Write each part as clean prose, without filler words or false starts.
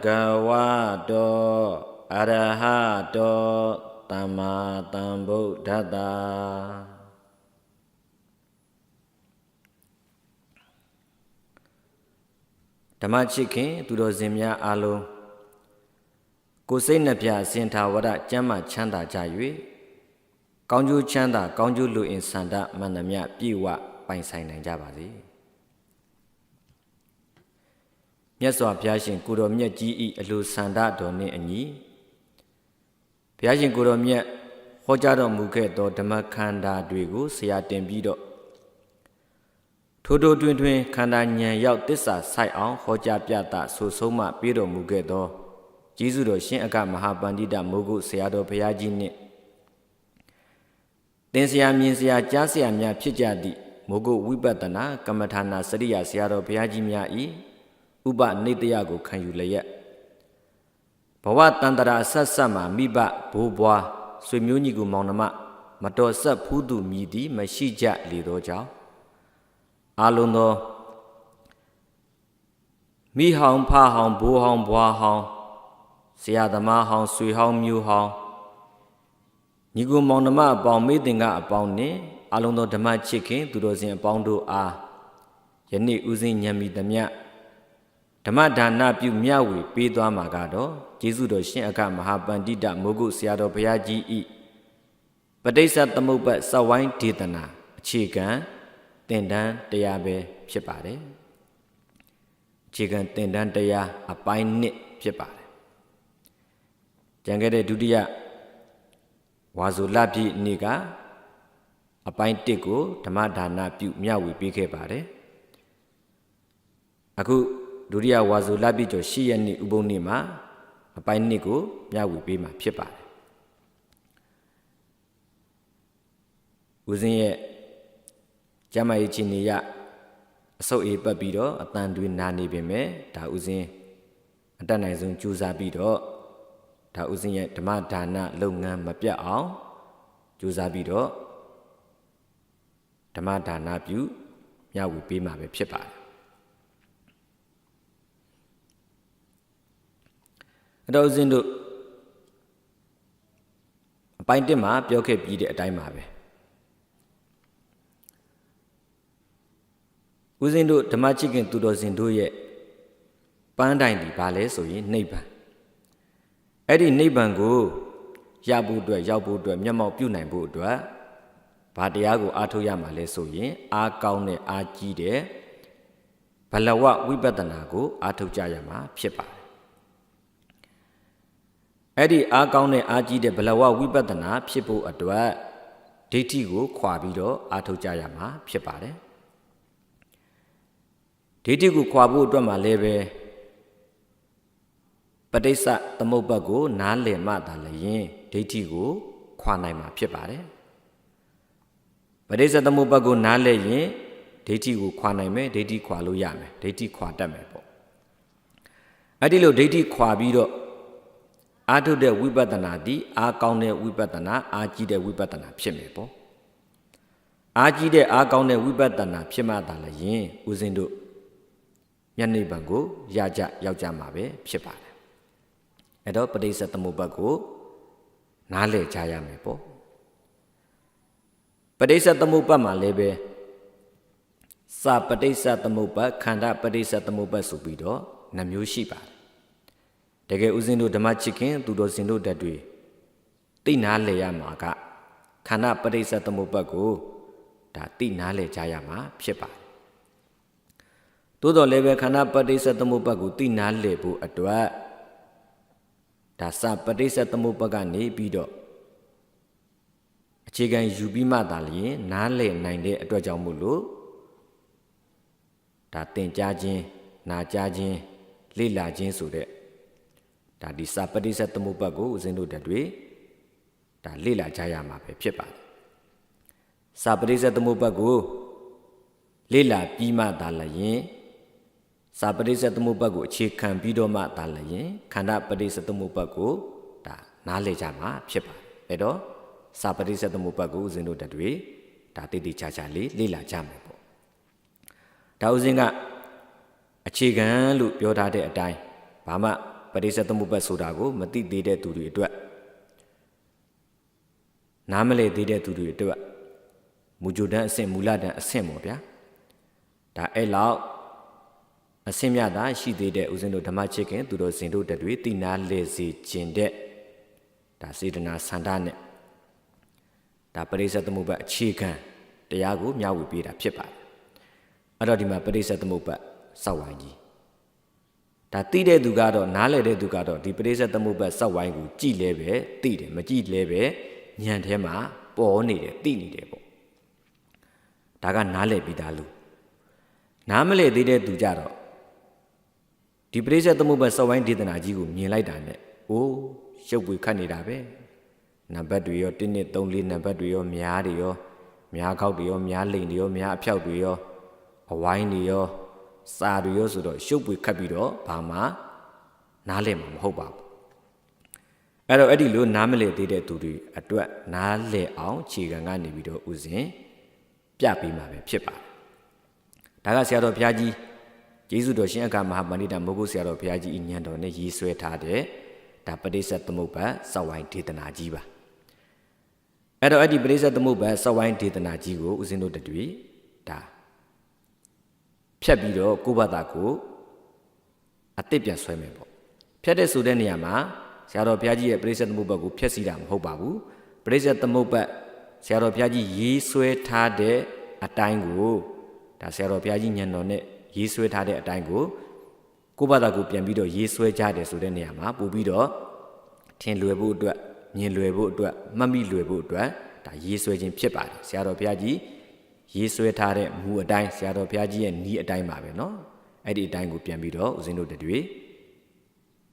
Bhagavato Arahato Tamma Sambuddhassa Dhamma Chikin Tudo Zimya Alo Kusei Napya Sinta Wada Jama Chanda Jayui Kaunju Chanda Kaunju Lu In Sanda Manamya Piwa Pain Sai Nang Jabasi Nyaswa Pyashin Kuro Mya Ji Alu Sanda Doni Anyi Pyashin Kuro Mya Hojado Muke Do Dhamma Khanda Dwigu Siya Tembido Todo Twin Khanda Nyan Yao Tissa Sai On Hoja Pyata Susoma Pido Muke Do Jisu Shin Aka Mahabandita Mugu Siado Pyaji Ni Tensia Minsia Jasia Mya Pijadi Mugu Wipatana Kamathana Sariya Siado Pyaji Mya I Uba Nityago Kanyulaya Bawa Tandara Sassama Miba Bubwa Swimunigu Monama Matosa Pudu Midi Mashija Lidoja Aluno Mi Hong Pa Hong Bu Hong Bua Hong Siadama Hong Sui Hong Mu Hong Nigu Monama Bong Midinga Bong Ni Aluno Dhamma Chicken Tudozin Bondo A Yani Uzin Yami Damya Dhamma Dana Pu Myawi Pedwa Magado Jisu Shin Aka Mahabandita Mugu Siado Pyaji I Padesa Tamuba Sawain Titana Chicken Tendan Tayabe Pipare Chicken Tendan Taya A Pine Nit Pipare Jangere Dudia Wazulapi Niga A Pine Tico Dhamma Dana Pu Myawi Pike Pare Aku Duria Wazulapi Jo Shiani Ubonima A Pine Nico Myawi Pima Pipare Uzin Jamai Chinia So a babido, a tandwin nani bime, Tauzin, a danizun Juzabido, Tauzin Tamatana Lunga Mapia Ao, Juzabido, Tamatana Pu, Yawi Pima Pipa. A dozen do a pint him up, you can beat a time abe. Uzindo Dhamma Chicken Tudo Zinduye Pandai Pale so ye neighbor. Eddie Neighbango Yabudra Yabudra Yamo Punai Budra Padiago Atoyama Leso ye A Kaune A Jide Palawa Wibadanago Atojayama Pipa Eddie A Kaune A Jide Palawa Wibadana Pipo Adwa Detigo Quabido Atojayama Pipare Detigu Quabu Drama Lebe Padesa Tamobago Nale Mata Layin Detigu Quanaima Pipare Padesa Tamobago Nale Yin Detigu Quanaime Deti Qualu Yame Deti Quadamebo Adilo Deti Quabido Ado de Wibadana di A Kaune Wibadana Aji de Wibadana Pimebo Aji de A Kaune Wibadana Pimata Layin Uzindo Yanni Bango, Yaja Yaujamabe, Pipare. Edo Padesa Tamubago, Nale Jayamepo. Padesa Tamuba Malebe Sa Padesa Tamuba, Kanda Padesa Tamuba Subido, Namu Shiba. Dege Uzindo Dhamma Chicken, Tudo Zindo Dadui. Tinale Yamaga, Kanda Padesa Tamubago, Tinale Jayama, Pipare. Todo lebe Kana Padesa Tamubagu Tina Lebu Adwa Dasa Padesa Tamubagani Bido Chigan Yubima Dali Nale Nine Adwajamulu Datin Jajin Na Jajin Lila Jin Sude Dadisa Padesa Tamubagu Zindu Dadwe Da Lila Jayama Pipa Sapadesa Tamubagu Lila Pima Dalayin Sapadesa Tamubago Chikan Bidoma Dalayin, Kanda Padesa Tamubago, Da Nale Jama, Pipa, Edo, Sapadesa Tamubago Zeno Dadwe, Dati Chachali, Lila Jamebo. Tauzinga a chigan loop Yoda de a die, Bama ပရိစ္ဆေသမုပ္ပါဆိုတာကိုမသိသေးတဲ့သူတွေအတွက်နားမလည်သေးတဲ့သူတွေအတွက်မူကြိုတန်းအဆင့်မူလတန်းအဆင့်ပေါ့ဗျာဒါအဲ့လောက်အဆင့်မြတ်တာရှိသေးတဲ့ဦးဇင်းတို့ဓမ္မချစ်ခင်သူတို့ဇင်တို့တက်တွေတိနာလေစီခြင်းတဲ့ဒါစေတနာဆန္ဒနဲ့ဒါပရိစ္ဆေသမုပ္ပါအခြေခံတရားကိုမျှဝေပေးတာဖြစ်ပါတယ်အဲ့တော့ဒီမှာပရိစ္ဆေသမုပ္ပါစောက်ဝိုင်းကြီးဒါသိတဲ့သူကတော့နားလည်တဲ့သူကတော့ဒီပရိစ္ဆေသမုပ္ပါစောက်ဝိုင်းကိုကြည်လဲပဲသိတယ်မကြည်လဲပဲဉာဏ်ထဲမှာပေါ်နေတယ်သိနေတယ်ပေါ့ဒါကနားလည်ပြီးသားလူနားမလည်သေးတဲ့သူကြတော့ဒီပရိစ္ဆေသမုပ္ပါစောက်ဝိုင်းဒေသနာကြီးကိုမြင်လိုက်တာနဲ့အိုးရုပ်ပွေခတ်နေတာပဲနံပါတ်တွေရော1 2 3 4နံပါတ်တွေရောများတွေရောများခောက်တွေရောများလိန်တွေရောများအဖြောက်တွေရောအဝိုင်းတွေရောစာတွေရောဆိုတော့ရုပ်ပွေခတ်ပြီးတော့ဘာမှနားလည်မှာမဟုတ်ပါဘူးအဲ့တော့အဲ့ဒီလိုနားမလည်သေးတဲ့သူတွေအတွက်နားလည်အောင်ခြေခံကနေပြီးတော့ဥစဉ်ပြပေးမှာပဲဖြစ်ပါတယ်ဒါကဆရာတော်ဘုရားကြီးကျေးဇူးတော်ရှင်အခါမဟာပဏိတမိုးကုတ်ဆရာတော်ဘုရားကြီးဉာဏ်တော်နဲ့ရေးဆွဲထားတဲ့ဒါပရိစ္ဆေသမုပ္ပါစောက်ဝိုင်းဒေသနာကြီးပါအဲ့တော့အဲ့ဒီပရိစ္ဆေသမုပ္ပါစောက်ဝိုင်းဒေသနာကြီးကိုဦးဇင်းတို့တွေဒါဖြတ်ပြီးတော့ကိုယ့်ဘာသာကိုအတိတ်ပြန်ဆွဲမယ်ပေါ့ဖြတ်တဲ့ဆိုတဲ့နေရာမှာဆရာတော်ဘုရားကြီးရဲ့ပရိစ္ဆေသမုပ္ပါကိုဖြတ်စည်းတာမဟုတ်ပါဘူးပရိစ္ဆေသမုပ္ပါဆရာတော်ဘုရားကြီးရေးဆွဲထားတဲ့အတိုင်းကိုဒါဆရာတော်ဘုရားကြီးဉာဏ်တော်နဲ့ရေးဆွဲထားတဲ့အတိုင်းကိုကိုယ့်ဘာသာကိုပြန်ပြီးတော့ရေးဆွဲကြတယ်ဆိုတဲ့နေရာမှာပို့ပြီးတော့ထင်လွယ်ဖို့အတွက်မြင်လွယ်ဖို့အတွက်မှတ်မိလွယ်ဖို့အတွက်ဒါရေးဆွဲခြင်းဖြစ်ပါတယ်ဆရာတော်ဘုရားကြီးရေးဆွဲထားတဲ့မူအတိုင်းဆရာတော်ဘုရားကြီးရဲ့နီးအတိုင်းပါပဲเนาะအဲ့ဒီအတိုင်းကိုပြန်ပြီးတော့ဦးဇင်းတို့တွေ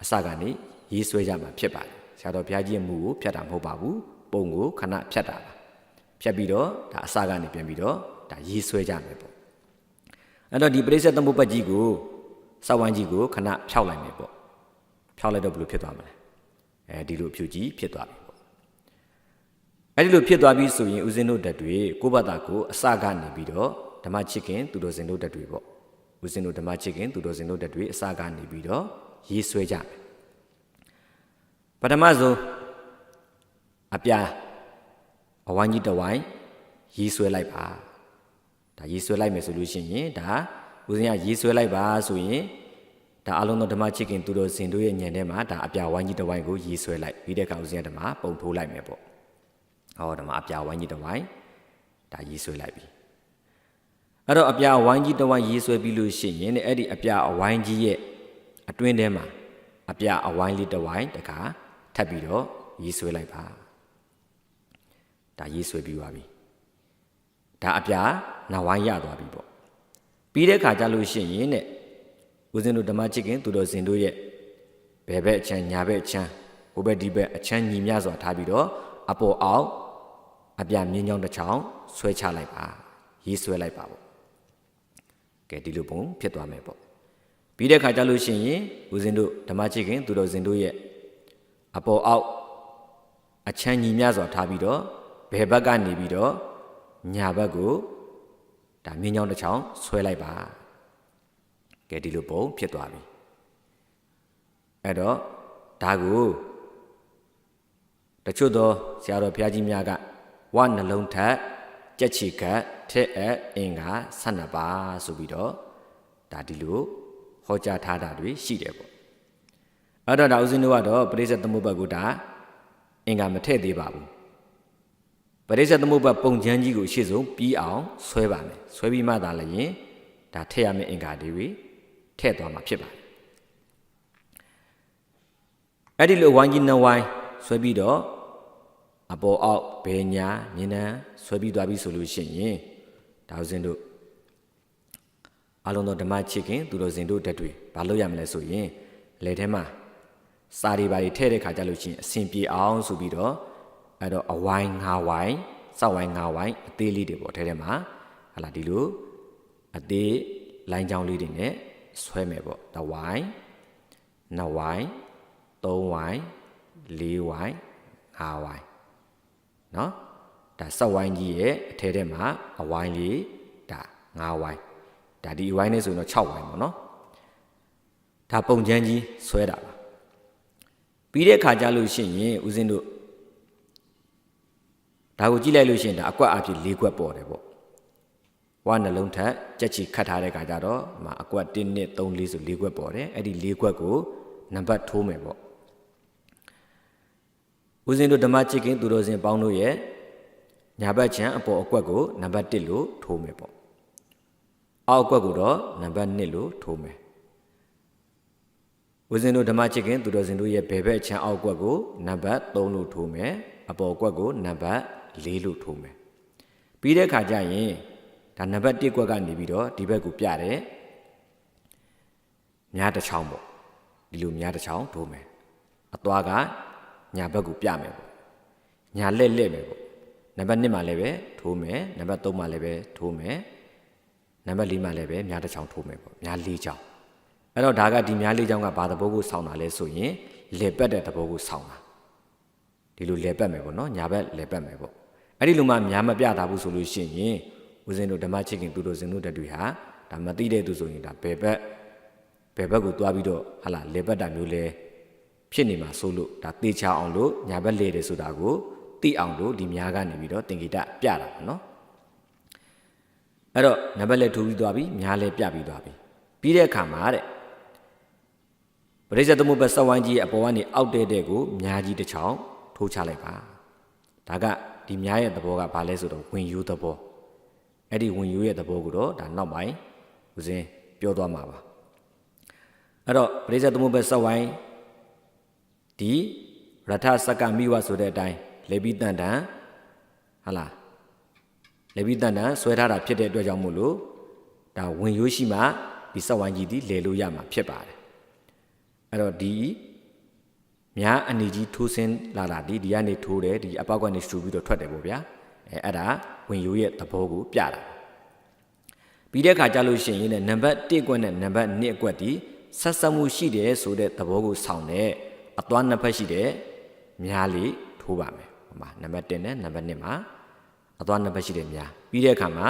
အစကနေရေးဆွဲကြမှာဖြစ်ပါတယ်ဆရာတော်ဘုရားကြီးရဲ့မူကိုဖြတ်တာမဟုတ်ပါဘူးပုံကိုခဏဖြတ်တာပါဖြတ်ပြီးတော့ဒါအစကနေပြန်ပြီးတော့ဒါရေးဆွဲကြမယ်ပေါ့အဲ့တော့ဒီပရိစ္ဆေသမုပ္ပါကြီးကိုစောက်ဝိုင်းကြီးကိုခဏဖြောက်လိုက်မယ်ပေါ့ဖြောက်လိုက်တော့ဘယ်လိုဖြစ်သွားမလဲအဲဒီလိုဖြူကြီးဖြစ်သွားပြီပေါ့အဲဒီလိုဖြစ်သွားပြီဆိုရင်ဦးဇင်းတို့တက်တွေကိုယ့်ဘာသာကိုအစကနေပြီးတော့ဓမ္မချစ်ခင်သူတို့ဇင်တို့တက်တွေပေါ့ဦးဇင်းတို့ဓမ္မချစ်ခင်သူတို့ဇင်တို့တက်တွေအစကနေပြီးတော့ရေးဆွဲကြမယ်ပထမဆုံးအပြာအဝိုင်းကြီးတစ်ဝိုင်းရေးဆွဲလိုက်ပါဒါရေးဆွဲလိုက်မယ်ဆိုလို့ရှိရင်ဒါဦးဇင်းကရေးဆွဲလိုက်ပါဆိုရင်ဒါအလုံးသောဓမ္မချစ်ခင်သူတို့ဇင်တို့ရဲ့ဉာဏ်ထဲမှာဒါအပြာဝိုင်းကြီးတစ်ဝိုင်းကိုရေးဆွဲလိုက်ပြီးတဲ့အခါဦးဇင်းကဓမ္မပုံထိုးလိုက်မယ်ပေါ့ဟောဓမ္မအပြာဝိုင်းကြီးတစ်ဝိုင်းဒါရေးဆွဲလိုက်ပြီအဲ့တော့အပြာဝိုင်းကြီးတစ်ဝိုင်းရေးဆွဲပြီးလို့ရှိရင်အဲ့ဒီအပြာအဝိုင်းကြီးရဲ့အတွင်းထဲမှာအပြာအဝိုင်းလေးတစ်ဝိုင်းတခါထပ်ပြီးတော့ရေးဆွဲလိုက်ပါဒါရေးဆွဲပြီးသွားပြီဒါအပြာနာဝိုင်းရသွားပြီပေါ့ပြီးတဲ့ခါကျလို့ရှိရင်တဲ့ဦးဇင်းတို့ဓမ္မချစ်ခင်သူတို့ဇင်တို့ရဲ့ဘယ်ဘက်အချမ်းညာဘက်အချမ်းဟိုဘက်ဒီဘက်အချမ်းညီမြစွာထားပြီးတော့အပေါ်အောက်အပြမြင်းချောင်းတစ်ချောင်းဆွဲချလိုက်ပါရေးဆွဲလိုက်ပါပေါ့ကဲဒီလိုပုံဖြစ်သွားမယ်ပေါ့ပြီးတဲ့ခါကျလို့ရှိရင်ဦးဇင်းတို့ဓမ္မချစ်ခင်သူတို့ဇင်တို့ရဲ့အပေါ်အောက်အချမ်းညီမြစွာထားပြီးတော့ဘယ်ဘက်ကနေပြီးတော့ညာဘက်ကိုဒါမြင်းချောင်းတစ်ချောင်းဆွဲလိုက်ပါကဲဒီလိုပုံဖြစ်သွားပြီအဲ့တော့ဒါကိုတချို့သောဆရာတော်ဘုရားကြီးများကဝနှလုံးထက်ကြက်ချီကတ်ထက်အင်္ဂါ12ပါးဆိုပြီးတော့ဒါဒီလိုဟောကြားထားတာတွေရှိတယ်ပေါ့အဲ့တော့ဒါဦးဇင်းတို့ကတော့ပရိစ္ဆေသမုပ္ပါကိုဒါအင်္ဂါမထည့်သေးပါဘူးပရိစ္ဆေသမုပ္ပါပုံချမ်းကြီးကိုရှေ့ဆုံးပြီးအောင်ဆွဲပါမယ်ဆွဲပြီးမှသာလည်းဒါထည့်ရမယ့်အင်္ဂါတွေထည့်သွားမှာဖြစ်ပါတယ်အဲ့ဒီလိုဝိုင်းကြီးနှစ်ဝိုင်းဆွဲပြီးတော့အပေါ်အောက်ဘယ်ညာမြင်းနှံဆွဲပြီးသွားပြီဆိုလို့ရှိရင်ဒါဦးဇင်းတို့အလုံးသောဓမ္မချစ်ခင်သူတို့ဇင်တို့တက်တွေဘာလို့ရမလဲဆိုရင်လက်ထဲမှာစာတွေပါတွေထည့်တဲ့ခါကျလို့ရှိရင်အဆင်ပြေအောင်ဆိုပြီးတော့အဲ့တော့အဝိုင်း၅ဝိုင်းစောက်ဝိုင်း၅ဝိုင်းအသေးလေးတွေပေါ့ထဲမှာဟာလာဒီလိုအသေးလိုင်းချောင်းလေးတွေနဲ့ဆွဲမယ်ပေါ့တစ်ဝိုင်းနှစ်ဝိုင်းသုံးဝိုင်းလေးဝိုင်း၅ဝိုင်းနော်ဒါစောက်ဝိုင်းကြီးရဲ့အထဲထဲမှာအဝိုင်းလေးဒါ၅ဝိုင်းဒါဒီအဝိုင်းနဲ့ဆိုရင်တော့6ဝိုင်းပေါ့နော်ဒါပုံချမ်းကြီးဆွဲတာပါ ပြီးတဲ့ခါကြလို့ရှိရင်ဦးဇင်းတို့ဒါကိုကြည့်လိုက်လို့ရှိရင်ဒါအကွက်အဖြစ်၄ကွက်ပေါ်တယ်ပေါ့ဝါနှလုံးထက်ကြက်ချီခတ်ထားတဲ့ခါကြတော့အကွက်1 2 3 4ဆို၄ကွက်ပေါ်တယ်အဲ့ဒီ၄ကွက်ကိုနံပါတ်ထိုးမယ်ပေါ့ဦးဇင်းတို့ဓမ္မချစ်ခင်သူတော်စင်ပေါင်းတို့ရဲ့ညာဘက်ချမ်းအပေါ်အကွက်ကိုနံပါတ်1လို့ထိုးမယ်ပေါ့အောက်အကွက်ကိုတော့နံပါတ်2လို့ထိုးမယ်ဦးဇင်းတို့ဓမ္မချစ်ခင်သူတော်စင်တို့ရဲ့ဘယ်ဘက်ချမ်းအောက်ကွက်ကိုနံပါတ်3လို့ထိုးမယ်အပေါ်ကွက်ကိုနံပါတ်4လို့ထိုးမယ်ပြီးတဲ့ခါကျရင်ဒါနံပါတ်1ကွက်ကနေပြီးတော့ဒီဘက်ကိုပြတယ်မြားတစ်ချောင်းပေါ့ဒီလိုမြားတစ်ချောင်းထိုးမယ်အသွားကညာဘက်ကိုပြမယ်ပေါ့ညာလက်မယ်ပေါ့နံပါတ်2မှာလည်းပဲထိုးမယ်နံပါတ်3မှာလည်းပဲထိုးမယ်နံပါတ်4မှာလည်းပဲမြားတစ်ချောင်းထိုးမယ်ပေါ့မြား4ချောင်းအဲ့တော့ဒါကဒီမြား4ချောင်းကဘာသဘောကိုဆောင်းတာလဲဆိုရင်လေပတ်တဲ့သဘောကိုဆောင်းတာဒီလိုလေပတ်မယ်ပေါ့နော်ညာဘက်လေပတ်မယ်ပေါ့အဲ့ဒီလိုမှမြားမပြတာဘူးဆိုလို့ရှိရင်ဦးဇင်းတို့ဓမ္မချစ်ခင်သူတို့စင်တို့တတူဟာဒါမသိတဲ့သူဆိုရင်ဒါဘယ်ဘက်ကိုတွားပြီးတော့ဟာလာလေပတ်တာမျိုးလဲဖြစ်နေမှာဆိုလို့ဒါသေချာအောင်လို့ညာဘက်လေတယ်ဆိုတာကိုသိအောင်လို့ဒီမြားကနေပြီးတော့သင်္ကေတပြတာပေါ့နော်အဲ့တော့နံပါတ်လက်ထိုးပြီးသွားပြီမြားလဲပြပြီးသွားပြီပြီးတဲ့အခါမှာတဲ့ပရိစ္ဆေသမုပ္ပါစဝိုင်းကြီးရဲ့အပေါ်ကနေအောက်တဲ့ကိုမြားကြီးတစ်ချောင်းထိုးချလိုက်ပါဒါကဒီမြားရဲ့သဘောကဘာလဲဆိုတော့ဝင်ယူသဘောအဲ့ဒီဝင်ယူရဲ့သဘောကိုတော့ဒါနောက်ပိုင်းဦးဇင်းပြောသွားမှာပါအဲ့တော့ပရိစ္ဆေသမုပ္ပါစဝိုင်းဒီရထစကမိဝဆိုတဲ့အတိုင်းလေပိတန်တန်ဟာလားလေပိတန်တန်ဆွဲထားတာဖြစ်တဲ့အတွက်ကြောင့်မို့လို့ဒါဝင်ရိုးရှိမှဒီစက်ဝိုင်းကြီးဒီလဲလို့ရမှာဖြစ်ပါတယ်အဲ့တော့ဒီမြားအနေကြီးထိုးစင်းလာတာဒီကနေထိုးတယ်ဒီအပေါက်ကနေထူပြီးတော့ထွက်တယ်ပေါ့ဗျာအဲ့ဒါဝင်ရိုးရဲ့သဘောကိုပြတာပြီးတဲ့အခါကျလို့ရှိရင်လည်းနံပါတ်1ကွက်နဲ့နံပါတ်2ကွက်ဒီဆက်ဆက်မှုရှိတယ်ဆိုတဲ့သဘောကိုဆောင်တဲ့အသွားနှစ်ဖက်ရှိတဲ့မြားလေးထိုးပါမယ်ဟိုမှာနံပါတ်1နဲ့နံပါတ်2မှာအသွားနှစ်ဖက်ရှိတဲ့မြားပြီးတဲ့အခါမှာ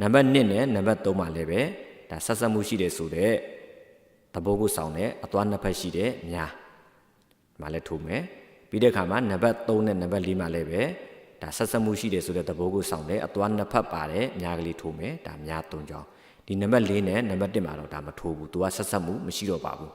နံပါတ်2နဲ့နံပါတ်3မှာလည်းပဲဒါဆက်ဆက်မှုရှိတယ်ဆိုတဲ့သဘောကိုဆောင်တဲ့အသွားနှစ်ဖက်ရှိတဲ့မြားဒီမှာလည်းထိုးမယ်ပြီးတဲ့အခါမှာနံပါတ်3နဲ့နံပါတ်4မှာလည်းပဲဒါဆက်ဆက်မှုရှိတယ်ဆိုတဲ့သဘောကိုဆောင်တဲ့အသွားနှစ်ဖက်ပါတဲ့မြားကလေးထိုးမယ်ဒါမြား3ချောင်းဒီနံပါတ်4နဲ့နံပါတ်1မှာတော့ဒါမထိုးဘူးသူကဆက်ဆက်မှုမရှိတော့ပါဘူး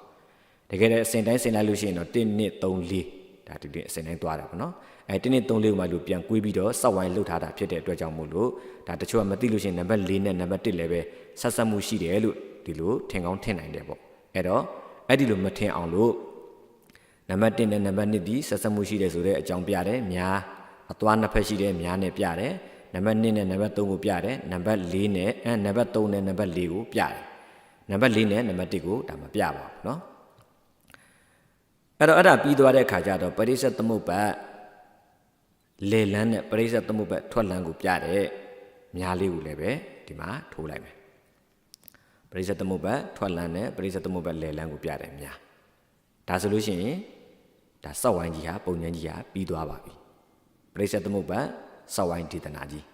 တကယ်လည်းအစဉ်တိုင်းဆင်လိုက်လို့ရှိရင်တော့1 2 3 4ဒါဒီအစဉ်တိုင်းသွားတယ်ပေါ့နော်1 2 3 4ကိုမှလို့ပြန်ကွေးပြီးတော့စောက်ဝိုင်းလှုပ်ထားတာဖြစ်တဲ့အတွက်ကြောင့်မို့လို့ဒါတချို့ကမသိလို့ရှိရင်နံပါတ်4နဲ့နံပါတ်1လည်းပဲဆက်ဆက်မှုရှိတယ်လို့ဒီလိုထင်ကောင်းထင်နိုင်တယ်ပေါ့အဲ့တော့အဲ့ဒီလိုမထင်အောင်လို့နံပါတ်1နဲ့နံပါတ်2ဒီဆက်ဆက်မှုရှိတယ်ဆိုတဲ့အကြောင်းပြတယ်များအသွားနှစ်ဖက်ရှိတဲ့များနဲ့ပြတယ်နံပါတ်2နဲ့နံပါတ်3ကိုပြတယ်နံပါတ်4နဲ့နံပါတ်3နဲ့နံပါတ်4ကိုပြတယ်နံပါတ်4နဲ့နံပါတ်1ကိုဒါမပြပါဘူးเนาะအဲ့တော့အဲ့ဒါပြီးသွားတဲ့ခါကျတော့ပရိစ္ဆေသမုပ္ပါလေလန်းနဲ့ပရိစ္ဆေသမုပ္ပါထွက်လန်းကိုပြတဲ့မြားလေးကိုလည်းပဲဒီမှာထိုးလိုက်မယ်ပရိစ္ဆေသမုပ္ပါထွက်လန်းနဲ့ပရိစ္ဆေသမုပ္ပါလေလန်းကိုပြတဲ့မြားဒါဆိုလို့ရှိရင်ဒါစောက်ဝိုင်းကြီးဟာပုံဉ္ဇကြီးဟာပြီးသွားပါပြီပရိစ္ဆေသမုပ္ပါစောက်ဝိုင်းဒေသနာကြီး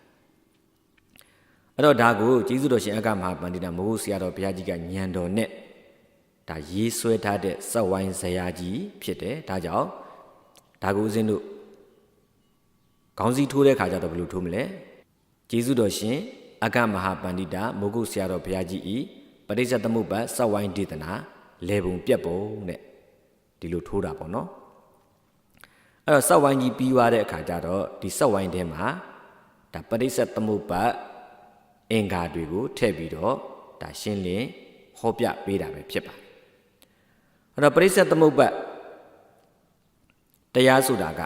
အဲ့တော့ဒါကိုကျေးဇူးတော်ရှင်အကမဟာပန္တိတာမဟုတ်ဆရာတော်ဘုရားကြီးကညံတော်နဲ့ဒါရေးဆွဲထားတဲ့စက်ဝိုင်းဇရာကြီးဖြစ်တယ်ဒါကြောင့်ဒါကိုဦးဇင်းတို့ခေါင်းစည်းထိုးတဲ့ခါကျတော့ဘယ်လိုထိုးမလဲကျေးဇူးတော်ရှင်အကမဟာပန္တိတာမဟုတ်ဆရာတော်ဘုရားကြီးဤပရိစ္ဆေသမုပ္ပါစက်ဝိုင်းဒေသနာလေပုံပြက်ပုံနဲ့ဒီလိုထိုးတာပေါ့နော်အဲ့တော့စက်ဝိုင်းကြီးပြီးသွားတဲ့အခါကျတော့ဒီစက်ဝိုင်းထဲမှာဒါပရိစ္ဆေသမုပ္ပါအင်္ဂါတွေကိုထည့်ပြီးတော့ဒါရှင်းလင်းဟောပြပေးတာပဲဖြစ်ပါတယ်အဲ့တော့ပရိစ္ဆေသမုပ္ပါတရားဆိုတာက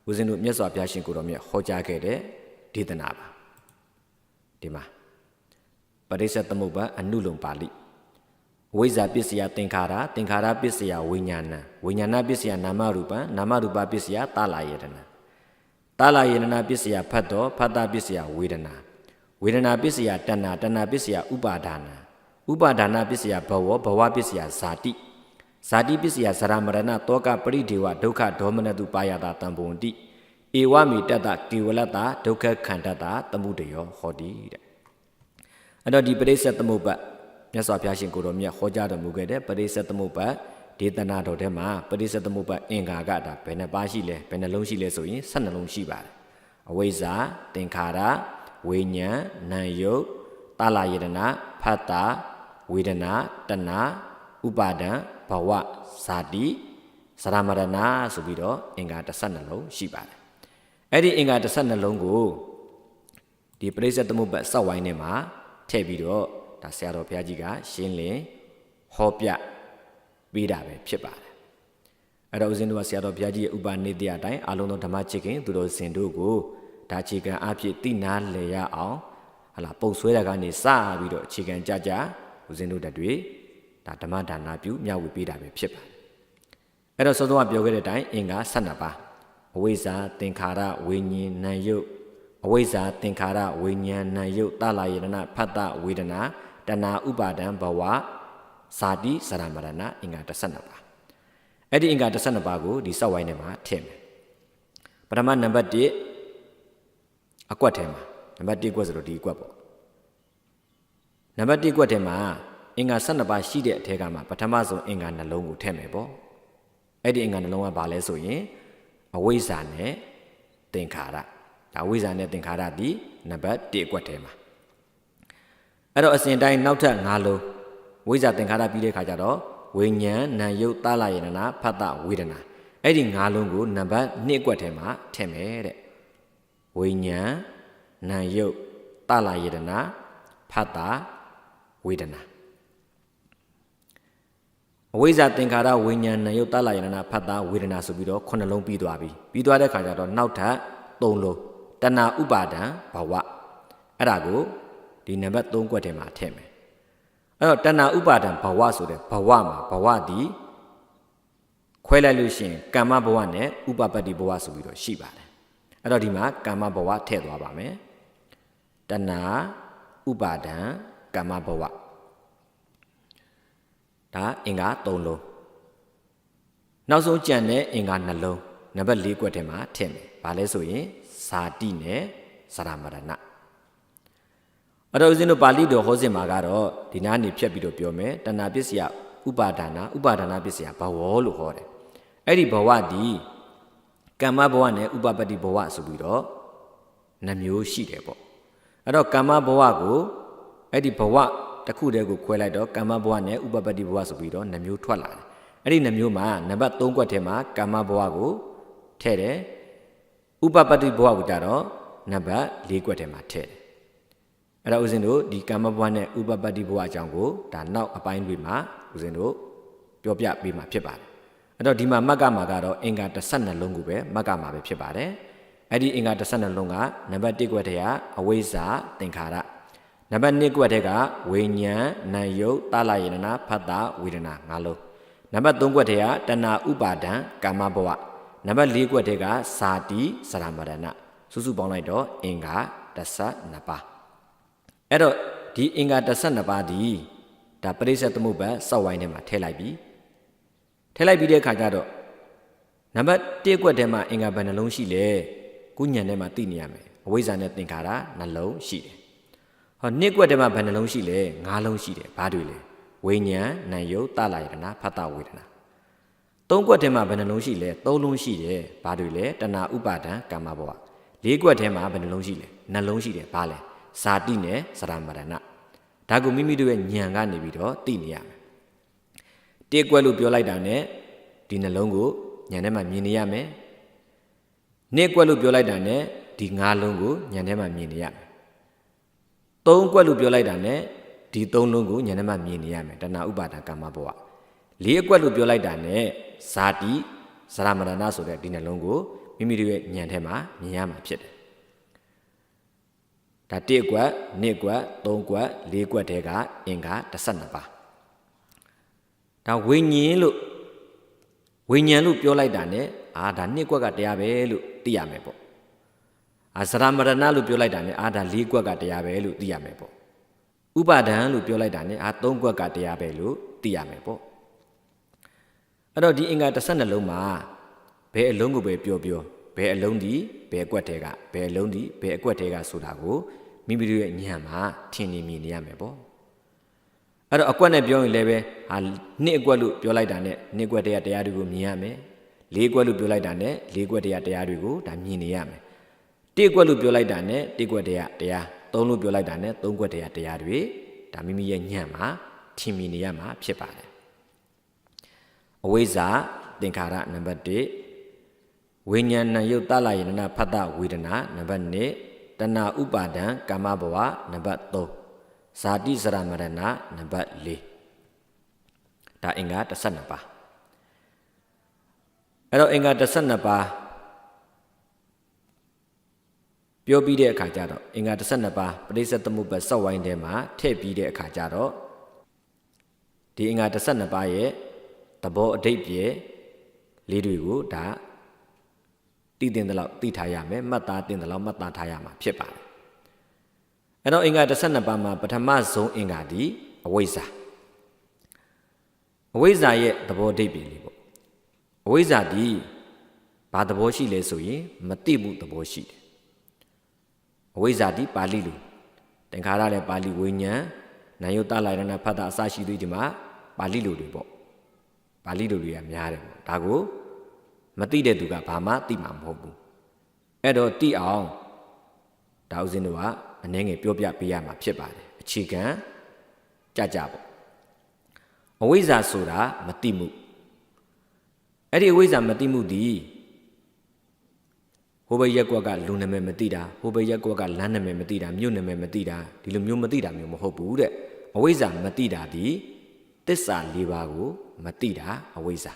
ဦးဇင်းတို့မြတ်စွာဘုရားရှင်ကိုတော်မြတ်ဟောကြားခဲ့တဲ့ဒေသနာပါဒီမှာပရိစ္ဆေသမုပ္ပါအနုလုံပါဠိဝိဇ္ဇာပစ္စယသင်္ခါရသင်္ခါရပစ္စယဝိညာဏဝိညာဏပစ္စယနာမရူပံနာမရူပပစ္စယသာလယေတနာသာလယေတနာပစ္စယဖတ်တော်ဖတ်တာပစ္စယဝေဒနာဝေဒနာပစ္စယတဏ္ဏတဏ္ဏပစ္စယဥပါဒာနာဥပါဒာနာပစ္စယဘဝဘဝပစ္စယဇာတိဇာတိပစ္စယဇရာမရဏတောကပရိဒေဝဒုက္ခဒေါမနတုပါယတာတံပုံတိဧဝမိတတကေဝလတဒုက္ခခန္ဓတသမှုတယောဟောတိတဲ့အဲ့တော့ဒီပရိစ္ဆေသမုပ္ပါမြတ်စွာဘုရားရှင်ကိုတော်မြတ်ဟောကြားတော်မူခဲ့တဲ့ပရိစ္ဆေသမုပ္ပါ ဒေသနာတော်ထဲမှာပရိစ္ဆေသမုပ္ပါအင်္ဂါကဒါဘယ်နှပါရှိလဲဘယ်နှလုံးရှိလဲဆိုရင်12လုံးရှိပါတယ်အဝိဇ္ဇာသင်္ခါရဝိညာဉ်နာယုတ်တာလယတနာဖတ်တာဝေဒနာတဏဥပါဒံဘဝဇာတိစရမရဏဆိုပြီးတော့အင်္ဂါ12လုံးရှိပါတယ်အဲ့ဒီအင်္ဂါ12လုံးကိုဒီပရိစ္ဆေသမုပ္ပါစောက်ဝိုင်းထဲမှာထည့်ပြီးတော့ဒါဆရာတော်ဘုရားကြီးကရှင်းလင်းဟောပြပေးတာပဲဖြစ်ပါတယ်အဲ့တော့ဦးဇင်းတို့ကဆရာတော်ဘုရားကြီးရဲ့ဥပနိဒေယအတိုင်းအလုံးစုံဓမ္မချစ်ခင်သူတော်စင်တို့ကိုဒါအခြေခံအဖြစ်သိနာလည်ရအောင်ဟလာပုံဆွဲတာကနေစပြီးတော့အခြေခံကြကြဦးဇင်းတို့တတွေဒါဓမ္မဒါနပြုမျှဝေပေးတာပဲဖြစ်ပါတယ်အဲ့တော့စောစောကပြောခဲ့တဲ့အတိုင်းအင်္ဂါ12ပါးအဝိဇ္ဇာသင်္ခါရဝိညာဉ်နာယုတ်အဝိဇ္ဇာသင်္ခါရဝိညာဉ်နာယုတ်တာလယတနာဖတ်တာဝေဒနာတဏဥပါဒံဘဝဇာတိစရမရဏအင်္ဂါ12ပါးအဲ့ဒီအင်္ဂါ12ပါးကိုဒီစောက်ဝိုင်းထဲမှာထည့်မယ်ပထမနံပါတ်1အကွက်ထဲမှာနံပါတ်1ကွက်ဆိုတော့ဒီအကွက်ပေါ့နံပါတ်1ကွက်ထဲမှာအင်္ဂါ12ပါးရှိတဲ့အထက်ကမှာပထမဆုံးအင်္ဂါနှလုံးကိုထည့်မယ်ပေါ့အဲ့ဒီအင်္ဂါနှလုံးကဘာလဲဆိုရင်အဝိဇ္ဇာနဲ့သင်္ခါရဒါအဝိဇ္ဇာနဲ့သင်္ခါရဒီနံပါတ်1ကွက်ထဲမှာအဲ့တော့အစဉ်တိုင်းနောက်ထပ်5လုံးဝိဇ္ဇာသင်္ခါရပြီးတဲ့ခါကျတော့ဝိညာဉ်နာယုတ်တာလယတနာဖတ်တာဝေဒနာအဲ့ဒီ5လုံးကိုနံပါတ်2ကွက်ထဲမှာထည့်မယ်တဲ့ဝိညာဉ်နာယုတ်တာလယတနာဖတ်တာဝေဒနာအဝိဇ္ဇာသင်္ခါရဝိညာဉ်နာယုတ်တာလယတနာဖတ်တာဝေဒနာဆိုပြီးတော့9လုံးပြီးသွားပြီပြီးသွားတဲ့ခါကျတော့နောက်ထပ်3လုံးတဏဥပါဒံဘဝအဲ့ဒါကိုဒီနံပါတ်3ကွက်ထဲမှာထည့်မယ်အဲ့တော့တဏဥပါဒံဘဝဆိုတဲ့ဘဝမှာဘဝဒီခွဲလိုက်လို့ရှိရင်ကမ္မဘဝနဲ့ဥပပတ္တိဘဝဆိုပြီးတော့ရှိပါတယ်အဲ့တော့ဒီမှာကမ္မဘဝထည့်သွားပါမယ်တဏဥပါဒံကမ္မဘဝဒါအင်္ဂါ3လုံးနောက်ဆုံးကြံတဲ့အင်္ဂါ2လုံးနံပါတ်4ကွက်ထဲမှာထည့်မယ်ဘာလဲဆိုရင်ဇာတိနဲ့စရမရဏအဲ့တော့ဦးဇင်းတို့ပါဠိတော်ဟောစဉ်မှာကတော့ဒီနားနေဖြတ်ပြီးတော့ပြောမယ်တဏှာပစ္စယဥပါဒနာပစ္စယဘဝလို့ဟောတယ်အဲ့ဒီဘဝဒီကမ္မဘဝနဲ့ဥပပတ္တိဘဝဆိုပြီးတော့2မျိုးရှိတယ်ပေါ့အဲ့တော့ကမ္မဘဝကိုအဲ့ဒီဘဝတစ်ခုတည်းကိုခွဲလိုက်တော့ကမ္မဘဝနဲ့ဥပပတ္တိဘဝဆိုပြီးတော့2မျိုးထွက်လာတယ်အဲ့ဒီ2မျိုးမှာနံပါတ်3ကွက်ထဲမှာကမ္မဘဝကိုထည့်တယ်ဥပပတ္တိဘဝကိုကြတော့နံပါတ်4ကွက်ထဲမှာထည့်တယ်အဲ့တော့ဦးဇင်းတို့ဒီကမ္မဘဝနဲ့ဥပပတ္တိဘဝအကြောင်းကိုဒါနောက်အပိုင်းတွေမှာဦးဇင်းတို့ပြောပြပေးမှာဖြစ်ပါတယ်အဲ့တော့ဒီမှာမက္ကမှာကတော့အင်္ဂါ12လုံးကိုပဲမက္ကမှာပဲဖြစ်ပါတယ်အဲ့ဒီအင်္ဂါ12လုံးကနံပါတ်1ကွက်ထဲကအဝိဇ္ဇာသင်္ခါရနံပါတ်2ကွက်ထဲကဝိညာဉ်နာယုတ်တာလယတနာဖတ်တာဝေဒနာ5လုံးနံပါတ်3ကွက်ထဲကတဏဥပါဒံကမ္မဘဝနံပါတ်4ကွက်ထဲကဇာတိစရမရဏစုစုပေါင်းလိုက်တော့အင်္ဂါ12ပါးအဲ့တော့ဒီအင်္ဂါ12ပါးဒီဒါပရိစ္ဆေသမုပ္ပါစောက်ဝိုင်းထဲမှာထည့်လိုက်ပြီးတဲ့အခါကျတော့နံပါတ်1ကွက်ထဲမှာအင်္ဂါဘယ်နှလုံးရှိလဲကုညံထဲမှာသိနေရမယ်အဝိဇ္ဇာနဲ့သင်္ခါရနှလုံးရှိတယ်ဟော2ကွက်ထဲမှာဘယ်နှလုံးရှိလဲ5လုံးရှိတယ်ဘာတွေလဲဝိညာဉ်နာယုတ်တာလယတနာဖတ်တာဝေဒနာ3ကွက်ထဲမှာဘယ်နှလုံးရှိလဲ3လုံးရှိတယ်ဘာတွေလဲတဏဥပါဒံကမ္မဘဝ4ကွက်ထဲမှာဘယ်နှလုံးရှိလဲ2လုံးရှိတယ်ဘာလဲဇာတိနဲ့စရမရဏဒါကိုမိမိတို့ရဲ့ဉာဏ်ကနေပြီးတော့သိနေရမယ်တေကွက်လို့ပြောလိုက်တာနဲ့ဒီနှလုံးကိုဉာဏ်ထဲမှာမြင်နေရမယ်နှစ်ကွက်လို့ပြောလိုက်တာနဲ့ဒီ5လုံးကိုဉာဏ်ထဲမှာမြင်နေရမယ်3ကွက်လို့ပြောလိုက်တာနဲ့ဒီ3လုံးကိုဉာဏ်ထဲမှာမြင်နေရမယ်တဏဥပါဒကမ္မဘဝ4ကွက်လို့ပြောလိုက်တာနဲ့ဇာတိစရမရဏဆိုတဲ့ဒီနှလုံးကိုမိမိတို့ရဲ့ဉာဏ်ထဲမှာမြင်ရမှာဖြစ်တယ်ဒါ1ကွက်2ကွက်3ကွက်4ကွက်တဲကအင်္ဂါ12ပါးဒါဝိညာဉ်လို့ပြောလိုက်တာ ਨੇ ဒါ2ကွက်ကတရားပဲလို့သိရမယ်ပေါ့စရမရဏလို့ပြောလိုက်တာ ਨੇ ဒါ4ကွက်ကတရားပဲလို့သိရမယ်ပေါ့ဥပါဒံလို့ပြောလိုက်တာ ਨੇ 3ကွက်ကတရားပဲလို့သိရမယ်ပေါ့အဲ့တော့ဒီအင်္ဂါ12လုံးမှာဘယ်အလုံးကိုပဲပြောဘယ်အလုံးဒီဘယ်အကွက်တဲကဘယ်အလုံးဒီဘယ်အကွက်တဲကဆိုတာကိုမိမိတို့ရဲ့ဉာဏ်မှာထင်နေမြင်နေရမယ်ပေါ့အဲ့ အဲ့တော့အကွက်နဲ့ပြောရင်လည်းပဲဟာနှစ်အကွက်လို့ပြောလိုက်တာနဲ့နှစ်ကွက်တရားတွေကိုမြင်ရမယ်လေးကွက်လို့ပြောလိုက်တာနဲ့လေးကွက်တရားတွေကိုဒါမြင်နေရမယ်တစ်ကွက်လို့ပြောလိုက်တာနဲ့တစ်ကွက်တရားသုံးလို့ပြောလိုက်တာနဲ့သုံးကွက်တရားတွေဒါမိမိရဲ့ညံ့မှာထင်မြင်နေရမှာဖြစ်ပါတယ်အဝိဇ္ဇာသင်္ခါရနံပါတ်1ဝိညာဏယုတ်တလယနာဖတ်တဝေဒနာနံပါတ်2တဏှာဥပါဒံကာမဘဝနံပါတ်3ဇာတိစရမရဏနံပါတ်4ဒါအင်္ဂါ12ပါးအဲ့တော့အင်္ဂါ12ပါးပြောပြီးတဲ့အခါကျတော့အင်္ဂါ12ပါးပရိစ္ဆေသမုပ္ပါစောက်ဝိုင်းထဲမှာထည့်ပြီးတဲ့အခါကျတော့ဒီအင်္ဂါ12ပါးရဲ့သဘောအဓိပ္ပာယ်လေးတွေကိုဒါသိတင်တဲ့လောက်သိထားရမယ်မှတ်သားတင်တဲ့လောက်မှတ်သားထားရမှာဖြစ်ပါတယ်အဲ့တော့အင်္ဂါ12ပါးမှာပထမဆုံးအင်္ဂါဒီအဝိဇ္ဇာရဲ့သဘောအဓိပ္ပာယ်လေးပေါ့အဝိဇ္ဇာဒီဘာသဘောရှိလဲဆိုရင်မသိမှုသဘောရှိတယ်အဝိဇ္ဇာဒီပါဠိလိုသင်္ခါရလည်းပါဠိဝိညာဉ်နာယုတ္တလာရဏဖတ်တာအစရှိသေးဒီမှာပါဠိလိုတွေပေါ့ပါဠိလိုတွေကများတယ်ပေါ့ဒါကိုမသိတဲ့သူကဘာမှသိမှာမဟုတ်ဘူးအဲ့တော့သိအောင်ဒါဥစဉ်တို့ကအနည်းငယ်ပြောပြပေးရမှာဖြစ်ပါတယ်အခြေခံကြပေါ့အဝိဇ္ဇာဆိုတာမသိမှုအဲ့ဒီအဝိဇ္ဇာမသိမှုဒီဟိုဘက်ရက်ကွက်ကလူနာမည်မသိတာဟိုဘက်ရက်ကွက်ကလမ်းနာမည်မသိတာမြို့နာမည်မသိတာဒီလိုမျိုးမသိတာမျိုးမဟုတ်ဘူးတဲ့အဝိဇ္ဇာမသိတာဒီသစ္စာ၄ပါးကိုမသိတာအဝိဇ္ဇာ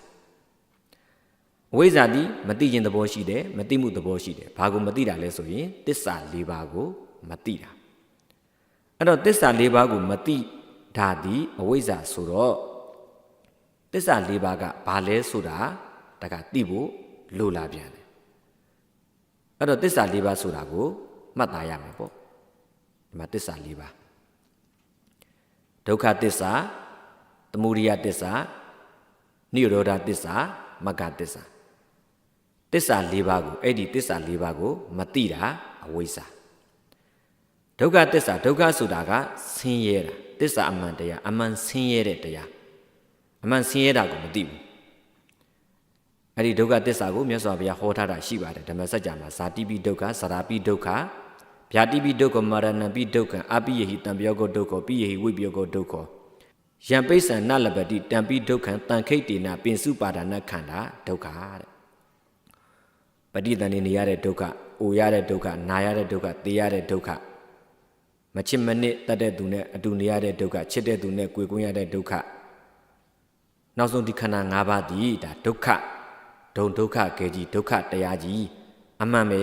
ဒီမသိခြင်းသဘောရှိတယ်မသိမှုသဘောရှိတယ်ဘာကိုမသိတာလဲဆိုရင်သစ္စာ၄ပါးကိုမသိတာအဲ့တော့သစ္စာ၄ပါးကိုမသိတာဒီအဝိဇ္ဇာဆိုတော့သစ္စာ၄ပါးကဘာလဲဆိုတာတကသိဖို့လိုလာပြန်တယ်အဲ့တော့သစ္စာ၄ပါးဆိုတာကိုမှတ်သားရမယ်ပေါ့ဒီမှာသစ္စာ၄ပါးဒုက္ခသစ္စာသမုဒယသစ္စာနိရောဓသစ္စာမဂ္ဂသစ္စာသစ္စာ၄ပါးကိုအဲ့ဒီသစ္စာ၄ပါးကိုမသိတာအဝိဇ္ဇာဒုက္ခသစ္စာဒုက္ခဆိုတာကဆင်းရဲတာသစ္စာအမှန်တရားအမှန်ဆင်းရဲတဲ့တရားအမှန်ဆင်းရဲတာကိုမသိဘူးအဲ့ဒီဒုက္ခသစ္စာကိုမြတ်စွာဘုရားဟောထားတာရှိပါတယ်ဓမ္မစကြာမှာဇာတိပိဒုက္ခသရပိဒုက္ခဗျာတိပိဒုက္ခမရဏပိဒုက္ခအပိယဟိတံပယောကောဒုက္ခပိယဟိဝိပယောကောဒုက္ခယံပိဿံနလပတိတံပိဒုက္ခံတံခိတ်တေနပင်စုပါဒနာခန္ဓာဒုက္ခတဲ့ပဋိသန္ဓေနေရတဲ့ဒုက္ခအိုရတဲ့ဒုက္ခနာရတဲ့ဒုက္ခသေရတဲ့ဒုက္ခမချစ်မနစ်တတ်တဲ့သူနဲ့အတူနေရတဲ့ဒုက္ခချစ်တဲ့သူနဲ့ကိုယ်ကွင်းရတဲ့ဒုက္ခနောက်ဆုံးဒီခန္ဓာ၅ပါးဒီဒါဒုက္ခဒုက္ခကဲကြီးဒုက္ခတရားကြီးအမှန်ပဲ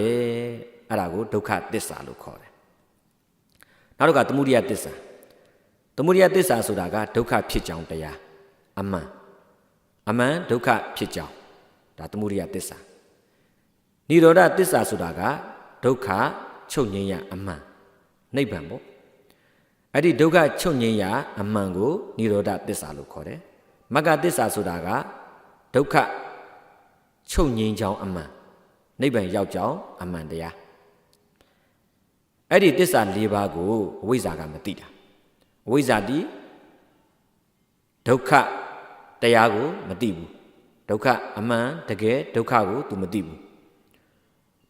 အဲ့ဒါကိုဒုက္ခသစ္စာလို့ခေါ်တယ်နောက်တစ်ခါသမုဒယသစ္စာဆိုတာကဒုက္ခဖြစ်ကြောင်းတရားအမှန်ဒုက္ခဖြစ်ကြောင်းဒါသမုဒယသစ္စာနိရောဓသစ္စာဆိုတာကဒုက္ခချုပ်ငြိမ်းရအမှန်နိဗ္ဗာန်ပေါ့အဲ့ဒီဒုက္ခချုပ်ငြိမ်းရအမှန်ကိုနိရောဓသစ္စာလို့ခေါ်တယ်မဂ္ဂသစ္စာဆိုတာကဒုက္ခချုပ်ငြိမ်းကြောင်းအမှန်နိဗ္ဗာန်ရောက်ကြောင်းအမှန်တရားအဲ့ဒီသစ္စာ၄ပါးကိုအဝိဇ္ဇာကမသိတာအဝိဇ္ဇာတိဒုက္ခတရားကိုမသိဘူးဒုက္ခအမှန်တကယ်ဒုက္ခကို तू မသိဘူး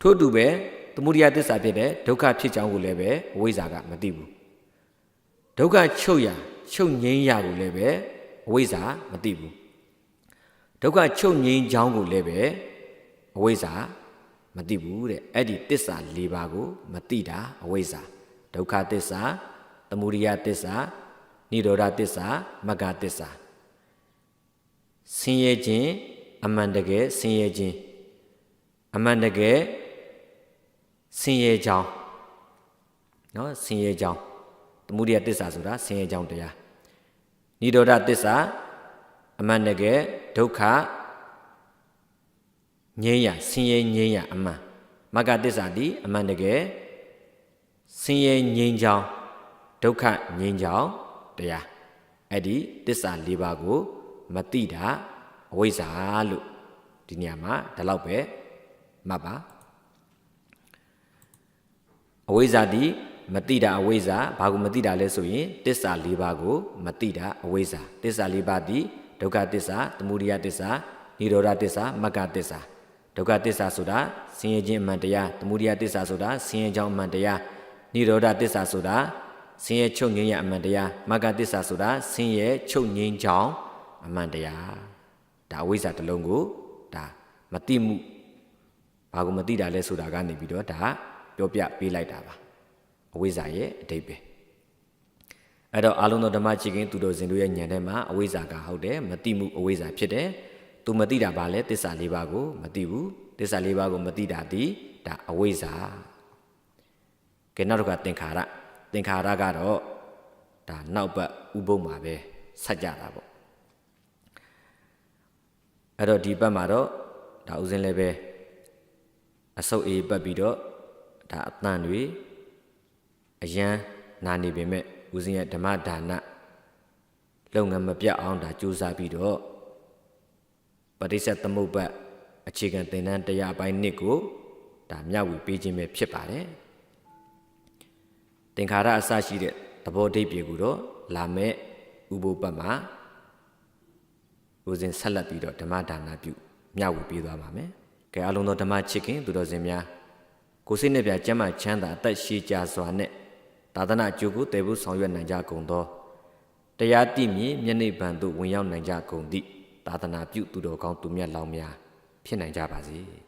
ထို့တူပဲသမုဒယသစ္စာဖြစ်တဲ့ဒုက္ခဖြစ်ကြောင်းကိုလည်းပဲအဝိဇ္ဇာကမသိဘူးဒုက္ခချုပ်ငြိမ်းရာကိုလည်းပဲအဝိဇ္ဇာမသိဘူးဒုက္ခချုပ်ငြိမ်းကြောင်းကိုလည်းပဲအဝိဇ္ဇာမသိဘူးတဲ့အဲ့ဒီသစ္စာ၄ပါးကိုမသိတာအဝိဇ္ဇာဒုက္ခသစ္စာသမုဒယသစ္စာနိရောဓသစ္စာမဂ္ဂသစ္စာဆင်းရဲခြင်းအမှန်တကယ်ဆင်းရဲခြင်းအမှန်တကယ်ဆင်းရဲကြောင်းနော်ဆင်းရဲကြောင်းသမုဒယသစ္စာဆိုတာဆင်းရဲကြောင်းတရားနိရောဓသစ္စာအမှန်တကယ်ဒုက္ခငြိမ်းရဆင်းရဲငြိမ်းရအမှန်မဂ္ဂသစ္စာဒီအမှန်တကယ်ဆင်းရဲငြိမ်းကြောင်းဒုက္ခငြိမ်းကြောင်းတရားအဲ့ဒီသစ္စာ၄ပါးကိုမသိတာအဝိဇ္ဇာလို့ဒီနေရာမှာဒါလောက်ပဲမှတ်ပါအဝိဇ္ဇာဒီ မတိတာအဝိဇ္ဇာဘာကိုမတိတာလဲဆိုရင်တစ္ဆာ၄ပါးကိုမတိတာအဝိဇ္ဇာတစ္ဆာ၄ပါးသည်ဒုက္ခတစ္ဆာသမုဒယတစ္ဆာនិရောဓတစ္ဆာမဂ္ဂတစ္ဆာဒုက္ခတစ္ဆာဆိုတာဆင်းရဲခြင်းအမှန်တရားသမုဒယတစ္ဆာဆိုတာဆင်းရဲကြောင်းအမှန်တရားនិရောဓတစ္ဆာဆိုတာဆင်းရဲချုပ်ငြိမ်းရအမှန်တရားမဂ္ဂတစ္ဆာဆိုတာဆင်းရဲချုပ်ငြိမ်းကြောင်းအမှန်တရားဒါအဝိဇ္ဇာတစ်လုံးကိုဒါမတိမှုဘာကိုမတိတာလဲဆိုတာကနေပြီးတော့ဒါပြောပြပေးလိုက်တာပါအဝိဇ္ဇာရဲ့အဓိပ္ပာယ်အဲ့တော့အလုံးသောဓမ္မချစ်ခင်သူတို့ဇင်တို့ရဲ့ဉာဏ်ထဲမှာအဝိဇ္ဇာကဟုတ်တယ်မတိမှုအဝိဇ္ဇာဖြစ်တယ်သူမတိတာပါလဲတစ္ဆာ၄ပါးကိုမတိဘူးတစ္ဆာ၄ပါးကိုမတိတာဒီဒါအဝိဇ္ဇာကဲနောက်တစ်ခါသင်္ခါရကတော့ဒါနောက်ဘက်ဥပုပ်မှာပဲဆက်ကြတာပေါ့အဲ့တော့ဒီဘက်မှာတော့ဒါဥစဉ်လည်းပဲအဆုပ်အေးပတ်ပြီးတော့ဒါအတန်တွေအယံနာနေပေမဲ့ဦးဇင်းရဲ့ဓမ္မဒါနလုပ်ငန်းမပြတ်အောင်ဒါကြိုးစားပြီးတော့ပရိစ္ဆေသမုပ္ပတ်အခြေခံသင်တန်းတရားပိုင်း1ကိုဒါမျှဝေပေးခြင်းပဲဖြစ်ပါတယ်သင်္ခါရအစရှိတဲ့သဘောအဓိပ္ပာယ်ကိုတော့လာမဲ့ဥပုပ်ပတ်မှာဦးဇင်းဆက်လက်ပြီးတော့ဓမ္မဒါနပြုမျှဝေပေးသွားပါမယ်ကဲအလုံးသောဓမ္မချစ်ခင်သူတော်စင်များကိုယ်စိတ်နှပြကျမ်းမာချမ်းသာအသက်ရှည်ကြာစွာနဲ့သာသနာအကျိုးကိုတည်ဖို့ဆောင်ရွက်နိုင်ကြကုန်သောတရားတည်မြဲမျက်နှိပ်ပံသို့ဝင်ရောက်နိုင်ကြကုန်သည့်သာသနာပြုသူတော်ကောင်းသူမြတ်လောင်းများဖြစ်နိုင်ကြပါစေ